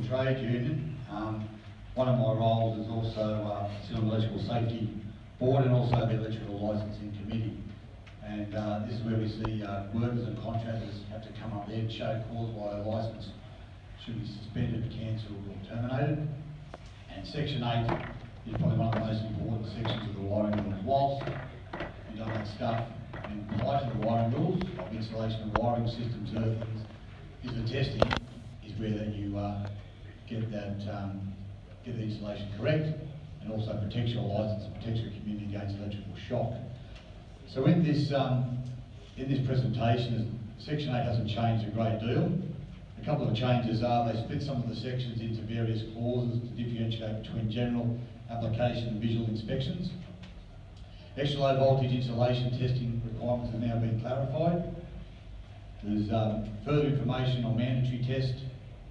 Trade Union. One of my roles is also sit on the Electrical Safety Board and also the Electrical Licensing Committee. And this is where we see workers and contractors have to come up there and show cause why a licence should be suspended, cancelled or terminated. And Section 8 is probably one of the most important sections of the wiring rules. Whilst you don't have stuff in comply to the wiring rules of installation of wiring systems, earthings, is the testing is where that you get the installation correct, and also protects your licence and protects your community against electrical shock. So in this presentation, Section 8 hasn't changed a great deal. A couple of changes are they split some of the sections into various clauses to differentiate between general application and visual inspections. Extra low voltage insulation testing requirements have now been clarified. There's further information on mandatory test,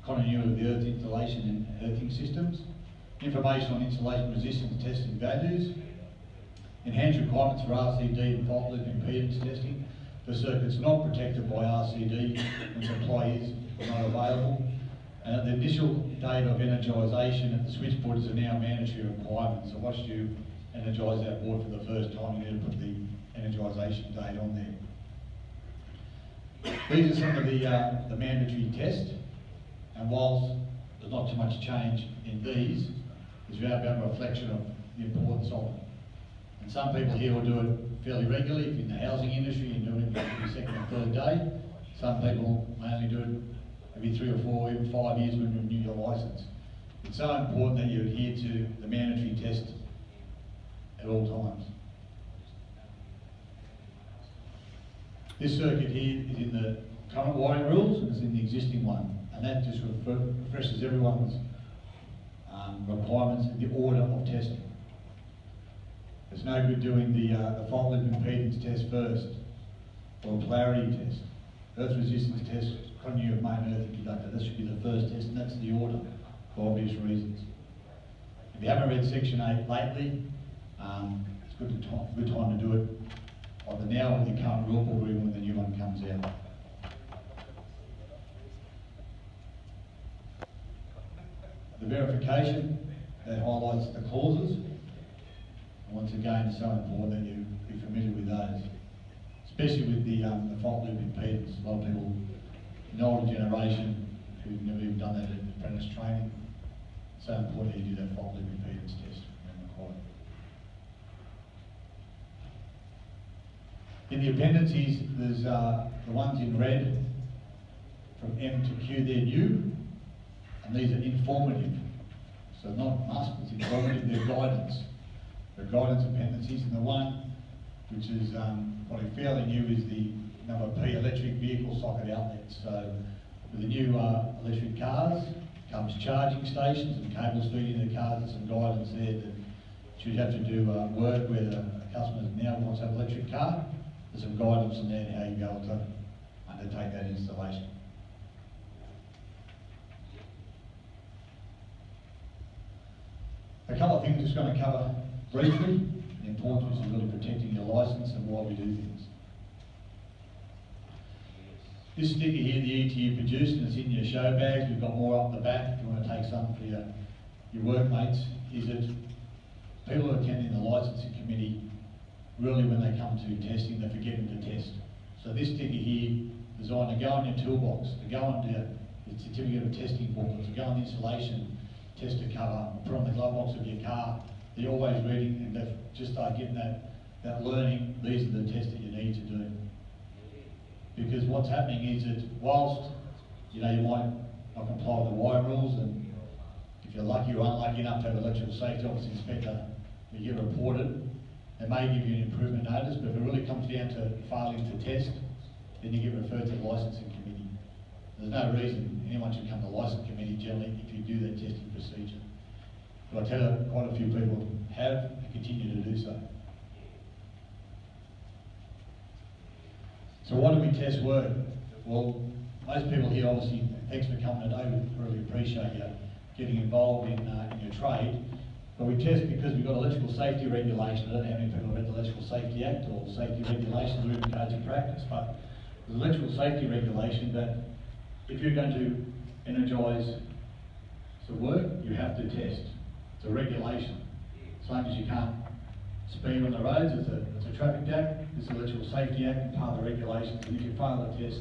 continuity of the earth installation and earthing systems, information on insulation resistance testing values, enhanced requirements for RCD and fault loop impedance testing for circuits not protected by RCD when supply is not available. And at the initial date of energisation at the switchboard is a now mandatory requirement. So once you energise that board for the first time, you need to put the energisation date on there. These are some of the mandatory tests, and whilst there's not too much change in these, there's about a reflection of the importance of it. And some people here will do it fairly regularly. If you're in the housing industry, you're doing it every second or third day. Some people may only do it every 3 or 4, even 5 years when you renew your licence. It's so important that you adhere to the mandatory test at all times. This circuit here is in the current wiring rules and it's in the existing one, and that just refreshes everyone's requirements in the order of testing. It's no good doing the fault loop impedance test first, or polarity test, earth resistance test, continuity of main earthing conductor. That should be the first test, and that's the order for obvious reasons. If you haven't read Section 8 lately, it's a good time to do it either now with the current rule book or even when the new one comes out. The verification that highlights the clauses. Once again, it's so important that you be familiar with those, especially with the fault loop impedance. A lot of people in the older generation who've never even done that in apprentice training, it's so important that you do that fault loop impedance test when required. In the appendices, there's the ones in red from M to Q, they're new, and these are informative. So not must, it's informative, they're guidance. The guidance appendices, and the one which is probably fairly new is the number P, electric vehicle socket outlets. So with the new electric cars comes charging stations and cables feeding the cars. There's some guidance there that should have to do work where the customer now wants to have an electric car. There's some guidance on there on how you go to undertake that installation. A couple of things I'm just going to cover briefly. The importance of really protecting your licence and why we do things. This sticker here, the ETU produced, and it's in your show bags. We've got more up the back if you want to take some for your workmates. Is it people attending the licensing committee, really when they come to testing, they're forgetting to test. So this sticker here, designed to go in your toolbox, to go on the certificate of testing booklet, to go on the installation tester cover, put on the glove box of your car. They're always reading, and just start getting that learning. These are the tests that you need to do. Because what's happening is that whilst you might not comply with the wire rules, and if you're lucky or unlucky enough to have an electrical safety office inspector, you get reported, they may give you an improvement notice, but if it really comes down to failing to test, then you get referred to the licensing committee. There's no reason anyone should come to the licensing committee generally if you do that testing procedure. But I tell you, quite a few people have and continue to do so. So why do we test work? Well, most people here obviously, thanks for coming today, we really appreciate you getting involved in your trade. But we test because we've got electrical safety regulation. I don't know how many people have read the Electrical Safety Act or safety regulations or even codes of practice, but there's electrical safety regulation that if you're going to energise to work, you have to test. It's a regulation. Same as you can't speed on the roads, it's a traffic act, it's an electrical safety act, and part of the regulations. And if you fail the test,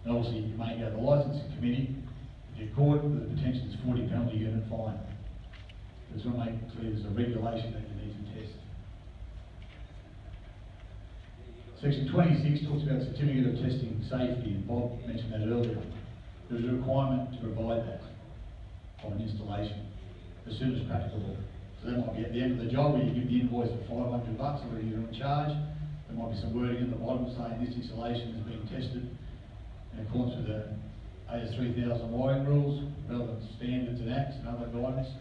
then obviously you may go to the licensing committee. If you're caught, the potential is 40 penalty unit fine. It's going to make it clear there's a regulation that you need to test. Section 26 talks about certificate of testing safety, and Bob mentioned that earlier. There's a requirement to provide that of an installation as soon as practicable. So that might be at the end of the job where you give the invoice for $500 or whether you're in charge. There might be some wording at the bottom saying this installation is being tested in accordance with the AS 3000 wiring rules, relevant standards and acts and other guidance.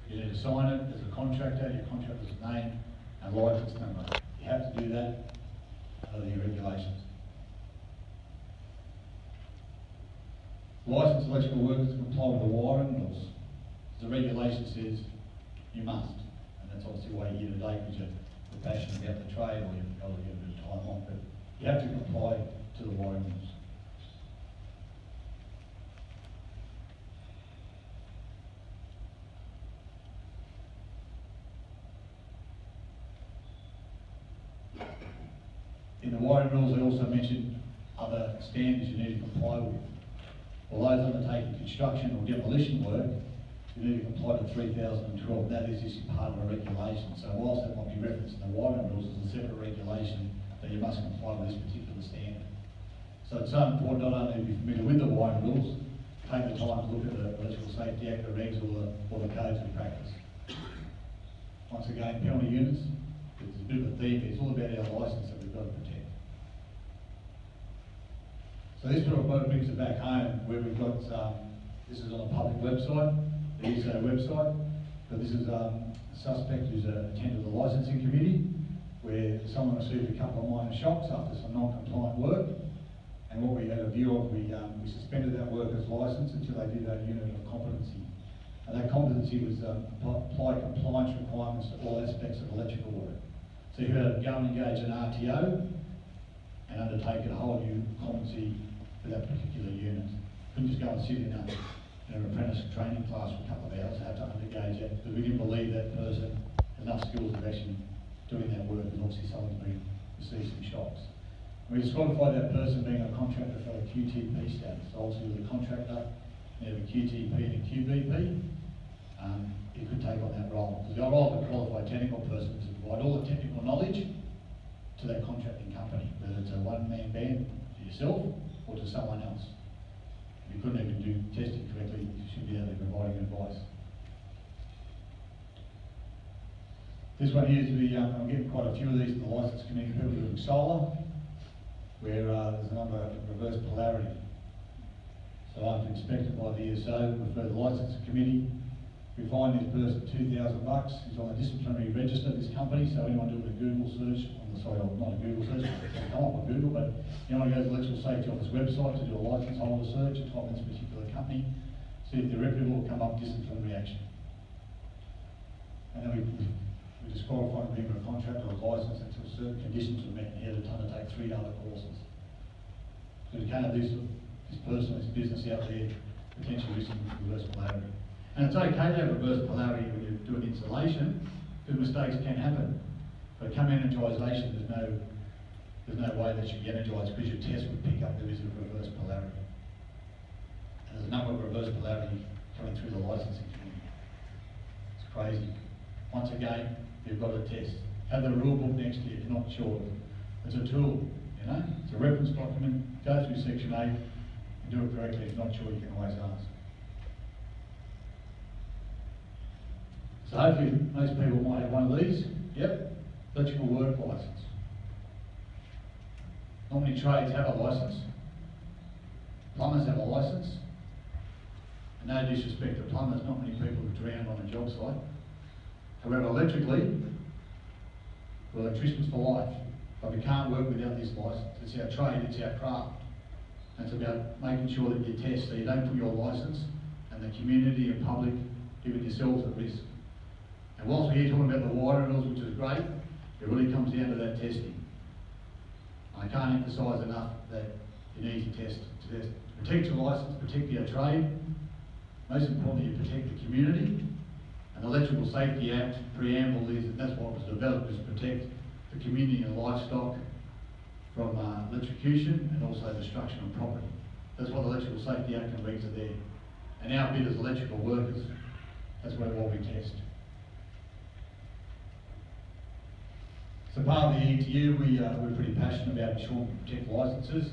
You need to sign it as a contractor, your contractor's name and licence number. You have to do that under the regulations. Licensed electrical workers comply with the wiring rules. The regulation says you must, and that's obviously why you're here today, because you're passionate about the trade or you've got to get a bit of time off, but you have to comply to the wiring rules. In the wiring rules, they also mentioned other standards you need to comply with. For those undertaking construction or demolition work, you need to comply to 3012. That is just part of a regulation. So whilst that might be referenced in the wiring rules, there's a separate regulation that you must comply with this particular standard. So it's so important not only to be familiar with the wiring rules, take the time to look at the Electrical Safety Act, the regs, or the codes we practice. Once again, penalty units, it's a bit of a theme. It's all about our licence that we've got to protect. So this sort of brings it back home where we've got, this is on a public website, the ESO website, but this is a suspect who's attended the licensing committee where someone received a couple of minor shocks after some non-compliant work, and what we had a view of, we suspended that worker's licence until they did a unit of competency. And that competency was apply compliance requirements to all aspects of electrical work. So you had to go and engage an RTO and undertake a whole new competency for that particular unit. Couldn't just go and sit in an apprentice training class for a couple of hours. Had to engage that because we didn't believe that person had enough skills of actually doing that work, and obviously someone's been received some shocks. And we disqualified that person being a contractor for a QTP status. So obviously with a contractor, you have a QTP and a QBP. You could take on that role. Because the role of a qualified technical person is to provide all the technical knowledge to that contracting company, whether it's a one-man band to yourself or to someone else. If you couldn't even do testing correctly, you should be able to be providing advice. This one here is I'm getting quite a few of these in the licence committee, people doing solar, where there's a number of reverse polarity. So after inspection by the ESO, refer the licence committee. We find this person $2,000. He's on a disciplinary register, this company, so anyone doing a Google search, not a Google search, it's come up on Google, but anyone goes to the Electrical Safety Office website to do a licence holder search and type in this particular company, see if they're reputable, come up disciplinary action. And then we disqualify them being a contractor or licence until certain conditions are met, and he had to undertake 3 other courses. So we can't have this person, this business out there potentially risking reverse polarity. And it's okay to have reverse polarity when you do an installation, because mistakes can happen. But come energisation, there's no way that you get energised because your test would pick up there is a reverse polarity. And there's a number of reverse polarity coming through the licensing committee. It's crazy. Once again, you've got to test. Have the rule book next to you if you're not sure. It's a tool, you know? It's a reference document. Go through section 8 and do it correctly. If you're not sure, you can always ask. So hopefully most people might have one of these. Yep, electrical work licence. Not many trades have a licence. Plumbers have a licence. And no disrespect to plumbers, not many people have drowned on a job site. However, electrically, we're electricians for life. But we can't work without this licence. It's our trade, it's our craft. And it's about making sure that you test so you don't put your licence and the community and public, even yourselves, at risk. And whilst we're here talking about the wiring rules, which is great, it really comes down to that testing. I can't emphasise enough that you need to test. To protect your licence, protect your trade, most importantly, you protect the community. And the Electrical Safety Act preamble is that that's what was developed, is to protect the community and livestock from electrocution and also destruction of property. That's what the Electrical Safety Act and regs are there. And our bid as electrical workers, that's what we test. So part of the ETU, we're pretty passionate about ensuring we protect licences,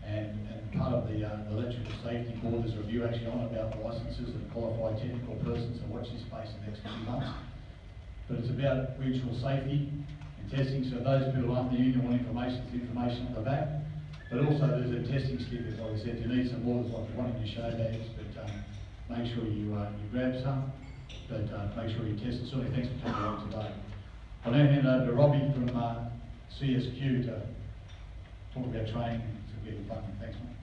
and part of the Electrical Safety Board, there's a review actually on about licences and qualified technical persons, so watch this space in the next few months. But it's about mutual safety and testing, so those people who aren't in the union want information, there's information on the back. But also there's a testing sticker, like I said, you need some more, like you want in your show bags, but make sure you grab some, but make sure you test it. Certainly, thanks for coming along today. I'll now hand over to Robbie from CSQ to talk about training, to get funding. Thanks, mate.